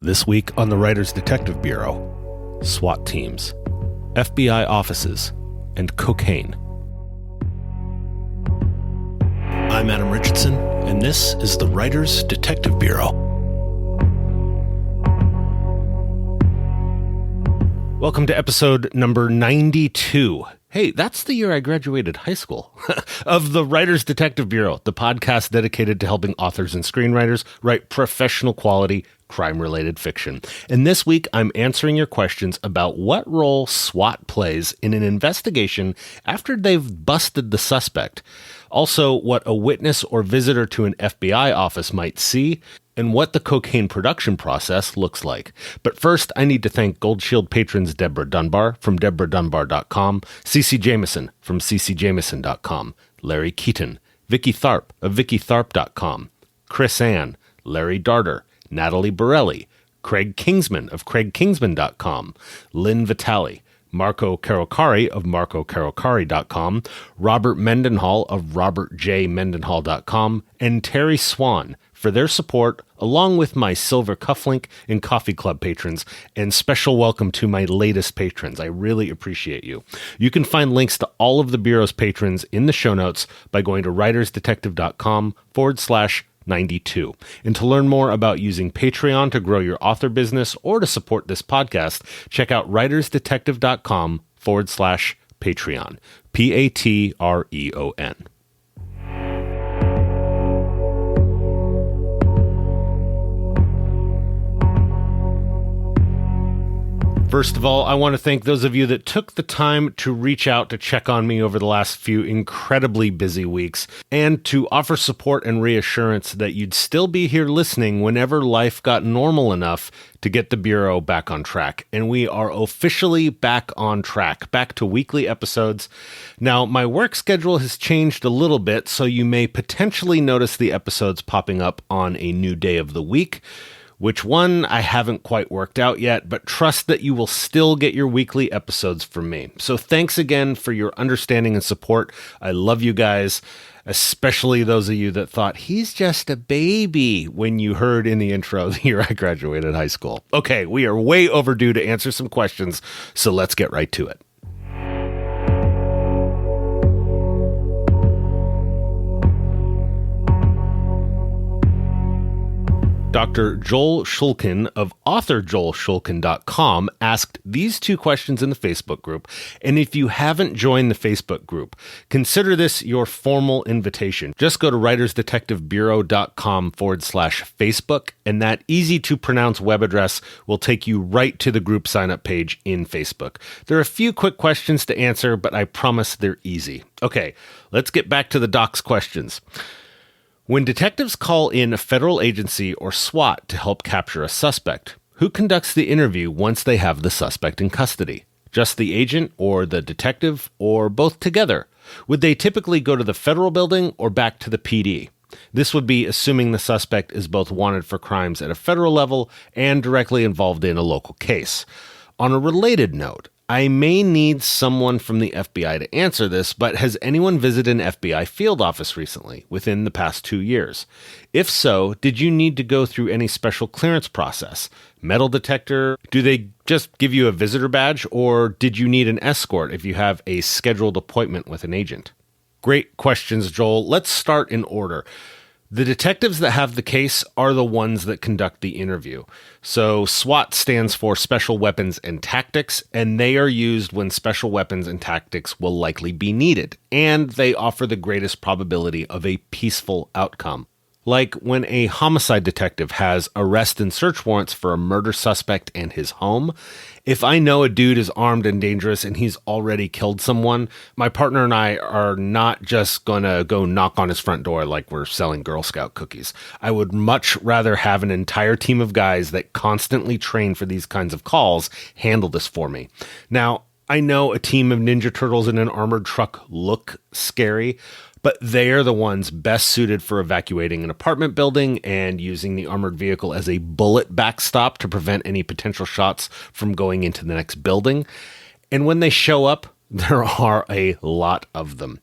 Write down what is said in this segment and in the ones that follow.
This week on the Writers Detective Bureau, SWAT teams, FBI offices, and cocaine. I'm Adam Richardson, and this is the Writers Detective Bureau. Welcome to episode number 92. Hey, that's the year I graduated high school, of the Writers Detective Bureau, the podcast dedicated to helping authors and screenwriters write professional quality, crime-related fiction. And this week, I'm answering your questions about what role SWAT plays in an investigation after they've busted the suspect. Also, what a witness or visitor to an FBI office might see, and what the cocaine production process looks like. But first, I need to thank Gold Shield patrons Deborah Dunbar from DeborahDunbar.com, CC Jameson from CCJameson.com, Larry Keaton, Vicky Tharp of VickyTharp.com, Chris Ann, Larry Darter, Natalie Borelli, Craig Kingsman of CraigKingsman.com, Lynn Vitale, Marco Carocari of MarcoCarocari.com, Robert Mendenhall of RobertJMendenhall.com, and Terry Swan for their support, along with my Silver Cufflink and Coffee Club patrons, and special welcome to my latest patrons. I really appreciate you. You can find links to all of the Bureau's patrons in the show notes by going to writersdetective.com/92. And to learn more about using Patreon to grow your author business or to support this podcast, check out writersdetective.com/Patreon. Patreon. First of all, I want to thank those of you that took the time to reach out to check on me over the last few incredibly busy weeks, and to offer support and reassurance that you'd still be here listening whenever life got normal enough to get the Bureau back on track. And we are officially back on track, back to weekly episodes. Now, my work schedule has changed a little bit, so you may potentially notice the episodes popping up on a new day of the week. Which one, I haven't quite worked out yet, but trust that you will still get your weekly episodes from me. So thanks again for your understanding and support. I love you guys, especially those of you that thought, he's just a baby, when you heard in the intro the year I graduated high school. Okay, we are way overdue to answer some questions, so let's get right to it. Dr. Joel Shulkin of authorjoelshulkin.com asked these two questions in the Facebook group, and if you haven't joined the Facebook group, consider this your formal invitation. Just go to writersdetectivebureau.com/Facebook, and that easy-to-pronounce web address will take you right to the group sign-up page in Facebook. There are a few quick questions to answer, but I promise they're easy. Okay, let's get back to the doc's questions. When detectives call in a federal agency or SWAT to help capture a suspect, who conducts the interview once they have the suspect in custody? Just the agent or the detective, or both together? Would they typically go to the federal building or back to the PD? This would be assuming the suspect is both wanted for crimes at a federal level and directly involved in a local case. On a related note, I may need someone from the FBI to answer this, but has anyone visited an FBI field office recently, within the past 2 years? If so, did you need to go through any special clearance process? Metal detector? Do they just give you a visitor badge, or did you need an escort if you have a scheduled appointment with an agent? Great questions, Joel. Let's start in order. The detectives that have the case are the ones that conduct the interview. So SWAT stands for Special Weapons and Tactics, and they are used when special weapons and tactics will likely be needed, and they offer the greatest probability of a peaceful outcome. Like when a homicide detective has arrest and search warrants for a murder suspect and his home. If I know a dude is armed and dangerous and he's already killed someone, my partner and I are not just going to go knock on his front door like we're selling Girl Scout cookies. I would much rather have an entire team of guys that constantly train for these kinds of calls handle this for me. Now, I know a team of Ninja Turtles in an armored truck look scary, but they are the ones best suited for evacuating an apartment building and using the armored vehicle as a bullet backstop to prevent any potential shots from going into the next building. And when they show up, there are a lot of them.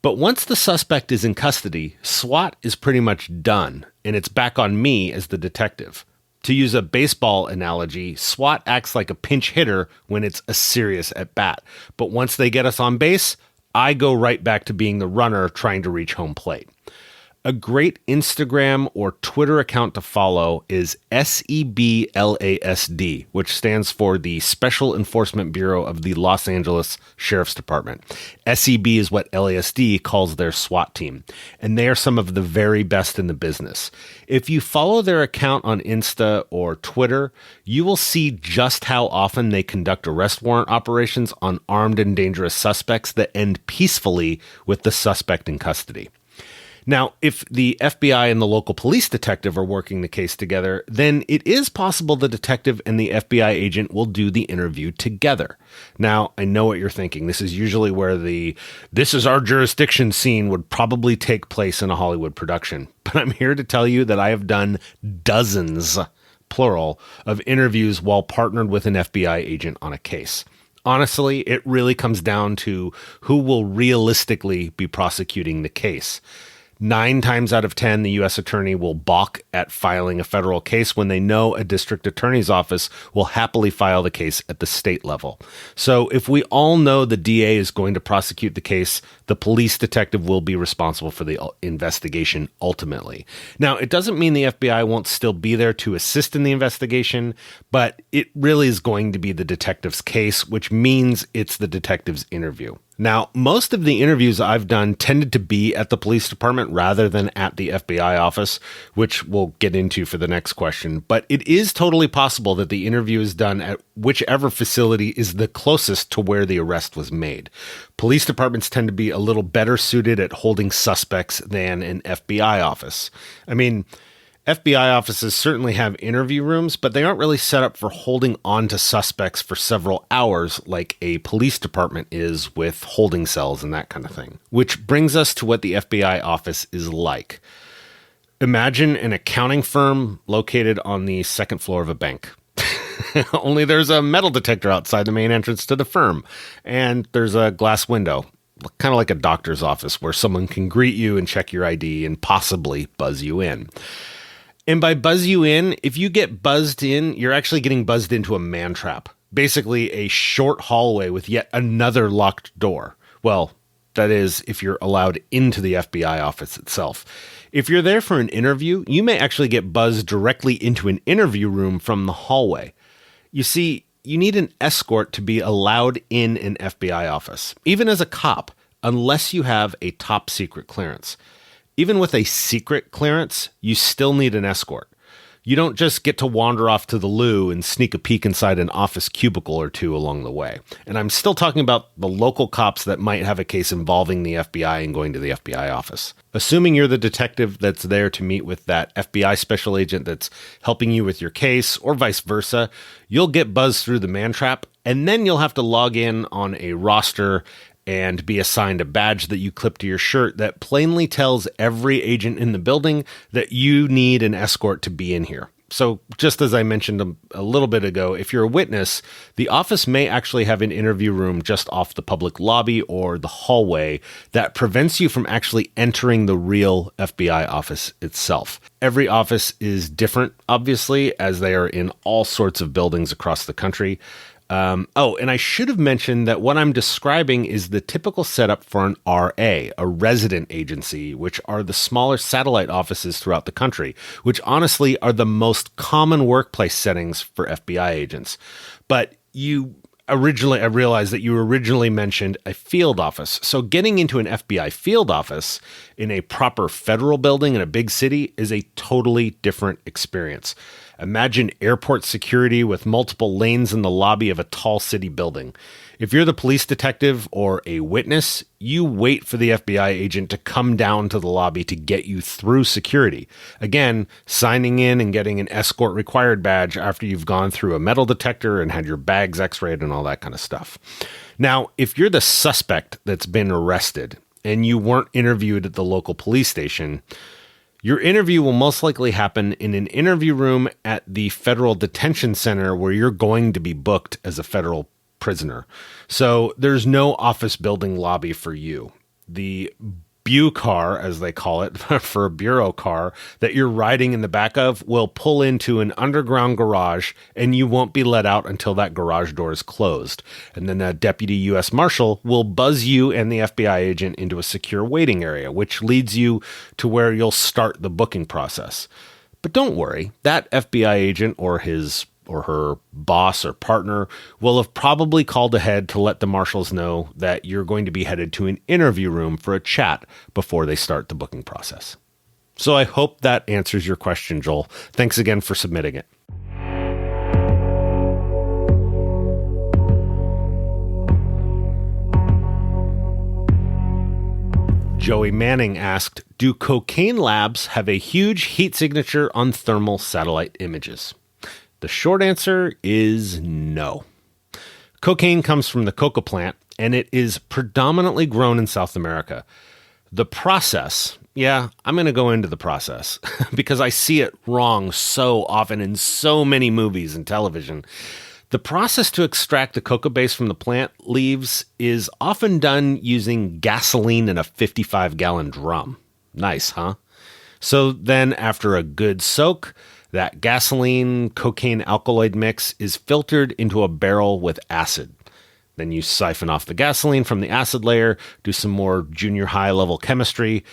But once the suspect is in custody, SWAT is pretty much done, and it's back on me as the detective. To use a baseball analogy, SWAT acts like a pinch hitter when it's a serious at bat. But once they get us on base, I go right back to being the runner trying to reach home plate. A great Instagram or Twitter account to follow is SEBLASD, which stands for the Special Enforcement Bureau of the Los Angeles Sheriff's Department. SEB is what LASD calls their SWAT team, and they are some of the very best in the business. If you follow their account on Insta or Twitter, you will see just how often they conduct arrest warrant operations on armed and dangerous suspects that end peacefully with the suspect in custody. Now, if the FBI and the local police detective are working the case together, then it is possible the detective and the FBI agent will do the interview together. Now, I know what you're thinking. This is usually where "this is our jurisdiction" scene would probably take place in a Hollywood production. But I'm here to tell you that I have done dozens, plural, of interviews while partnered with an FBI agent on a case. Honestly, it really comes down to who will realistically be prosecuting the case. 9 times out of 10, the U.S. attorney will balk at filing a federal case when they know a district attorney's office will happily file the case at the state level. So if we all know the DA is going to prosecute the case, the police detective will be responsible for the investigation ultimately. Now, it doesn't mean the FBI won't still be there to assist in the investigation, but it really is going to be the detective's case, which means it's the detective's interview. Now, most of the interviews I've done tended to be at the police department rather than at the FBI office, which we'll get into for the next question. But it is totally possible that the interview is done at whichever facility is the closest to where the arrest was made. Police departments tend to be a little better suited at holding suspects than an FBI office. I mean, FBI offices certainly have interview rooms, but they aren't really set up for holding on to suspects for several hours like a police department is with holding cells and that kind of thing. Which brings us to what the FBI office is like. Imagine an accounting firm located on the second floor of a bank. Only there's a metal detector outside the main entrance to the firm, and there's a glass window, kind of like a doctor's office where someone can greet you and check your ID and possibly buzz you in. And by buzz you in, if you get buzzed in, you're actually getting buzzed into a man trap. Basically a short hallway with yet another locked door. Well, that is, if you're allowed into the FBI office itself. If you're there for an interview, you may actually get buzzed directly into an interview room from the hallway. You see, you need an escort to be allowed in an FBI office, even as a cop, unless you have a top secret clearance. Even with a secret clearance, you still need an escort. You don't just get to wander off to the loo and sneak a peek inside an office cubicle or two along the way. And I'm still talking about the local cops that might have a case involving the FBI and going to the FBI office. Assuming you're the detective that's there to meet with that FBI special agent that's helping you with your case, or vice versa, you'll get buzzed through the man trap, and then you'll have to log in on a roster and be assigned a badge that you clip to your shirt that plainly tells every agent in the building that you need an escort to be in here. So just as I mentioned a little bit ago, if you're a witness, the office may actually have an interview room just off the public lobby or the hallway that prevents you from actually entering the real FBI office itself. Every office is different, obviously, as they are in all sorts of buildings across the country. And I should have mentioned that what I'm describing is the typical setup for an RA, a resident agency, which are the smaller satellite offices throughout the country, which honestly are the most common workplace settings for FBI agents. But I realized that you originally mentioned a field office. So getting into an FBI field office in a proper federal building in a big city is a totally different experience. Imagine airport security with multiple lanes in the lobby of a tall city building. If you're the police detective or a witness, you wait for the FBI agent to come down to the lobby to get you through security. Again, signing in and getting an escort required badge after you've gone through a metal detector and had your bags x-rayed and all that kind of stuff. Now, if you're the suspect that's been arrested and you weren't interviewed at the local police station, your interview will most likely happen in an interview room at the federal detention center where you're going to be booked as a federal prisoner. So there's no office building lobby for you. The BU car, as they call it, for a bureau car that you're riding in the back of will pull into an underground garage, and you won't be let out until that garage door is closed. And then a deputy U.S. Marshal will buzz you and the FBI agent into a secure waiting area, which leads you to where you'll start the booking process. But don't worry, that FBI agent or his or her boss or partner will have probably called ahead to let the marshals know that you're going to be headed to an interview room for a chat before they start the booking process. So I hope that answers your question, Joel. Thanks again for submitting it. Joey Manning asked, do cocaine labs have a huge heat signature on thermal satellite images? The short answer is no. Cocaine comes from the coca plant, and it is predominantly grown in South America. The process, I'm going to go into the process because I see it wrong so often in so many movies and television. The process to extract the coca base from the plant leaves is often done using gasoline in a 55-gallon drum. Nice, huh? So then after a good soak, that gasoline cocaine alkaloid mix is filtered into a barrel with acid. Then you siphon off the gasoline from the acid layer, do some more junior high level chemistry,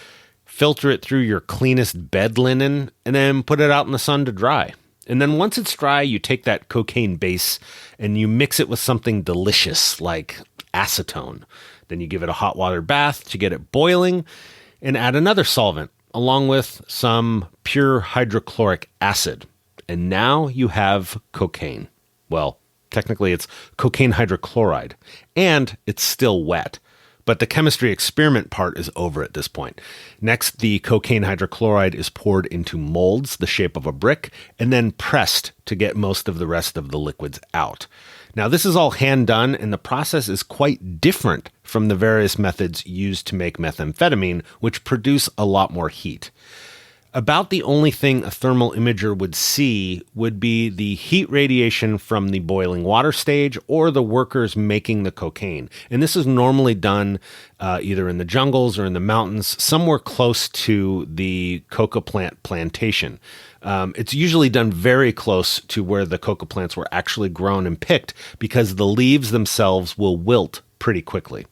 filter it through your cleanest bed linen, and then put it out in the sun to dry. And then once it's dry, you take that cocaine base and you mix it with something delicious like acetone. Then you give it a hot water bath to get it boiling and add another solvent along with some pure hydrochloric acid. And now you have cocaine. Well, technically it's cocaine hydrochloride, and it's still wet. But the chemistry experiment part is over at this point. Next, the cocaine hydrochloride is poured into molds the shape of a brick and then pressed to get most of the rest of the liquids out. Now, this is all hand done, and the process is quite different from the various methods used to make methamphetamine, which produce a lot more heat. About the only thing a thermal imager would see would be the heat radiation from the boiling water stage or the workers making the cocaine. And this is normally done either in the jungles or in the mountains, somewhere close to the coca plant plantation. It's usually done very close to where the coca plants were actually grown and picked because the leaves themselves will wilt pretty quickly.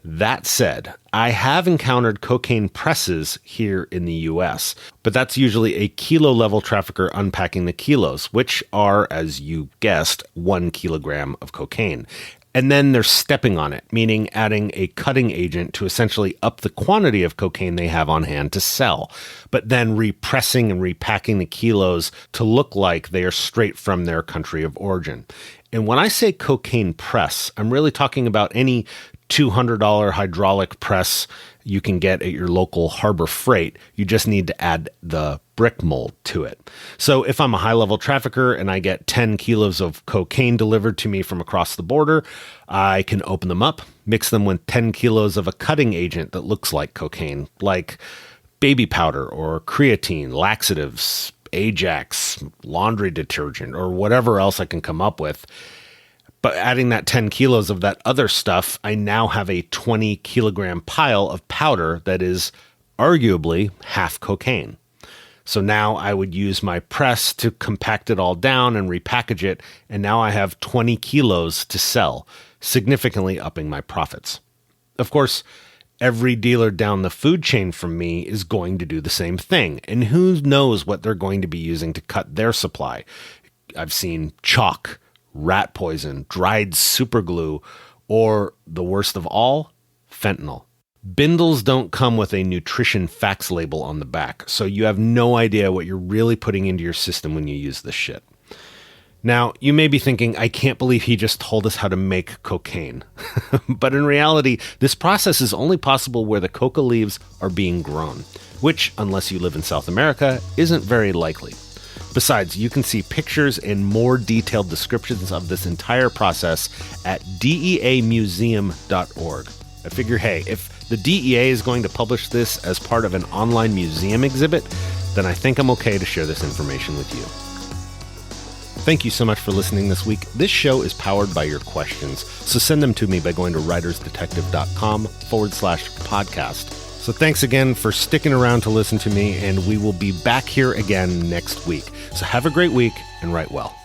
That said, I have encountered cocaine presses here in the US, but that's usually a kilo-level trafficker unpacking the kilos, which are, as you guessed, 1 kilogram of cocaine. And then they're stepping on it, meaning adding a cutting agent to essentially up the quantity of cocaine they have on hand to sell, but then repressing and repacking the kilos to look like they are straight from their country of origin. And when I say cocaine press, I'm really talking about any $200 hydraulic press you can get at your local Harbor Freight. You just need to add the brick mold to it. So if I'm a high-level trafficker and I get 10 kilos of cocaine delivered to me from across the border, I can open them up, mix them with 10 kilos of a cutting agent that looks like cocaine, like baby powder or creatine, laxatives, Ajax, laundry detergent, or whatever else I can come up with. But adding that 10 kilos of that other stuff, I now have a 20 kilogram pile of powder that is arguably half cocaine. So now I would use my press to compact it all down and repackage it, and now I have 20 kilos to sell, significantly upping my profits. Of course, every dealer down the food chain from me is going to do the same thing, and who knows what they're going to be using to cut their supply. I've seen chalk, rat poison, dried superglue, or the worst of all, fentanyl. Bindles don't come with a nutrition facts label on the back, so you have no idea what you're really putting into your system when you use this shit. Now, you may be thinking, I can't believe he just told us how to make cocaine. But in reality, this process is only possible where the coca leaves are being grown, which, unless you live in South America, isn't very likely. Besides, you can see pictures and more detailed descriptions of this entire process at deamuseum.org. I figure, hey, if the DEA is going to publish this as part of an online museum exhibit, then I think I'm okay to share this information with you. Thank you so much for listening this week. This show is powered by your questions, so send them to me by going to writersdetective.com/podcast. So thanks again for sticking around to listen to me, and we will be back here again next week. So have a great week and write well.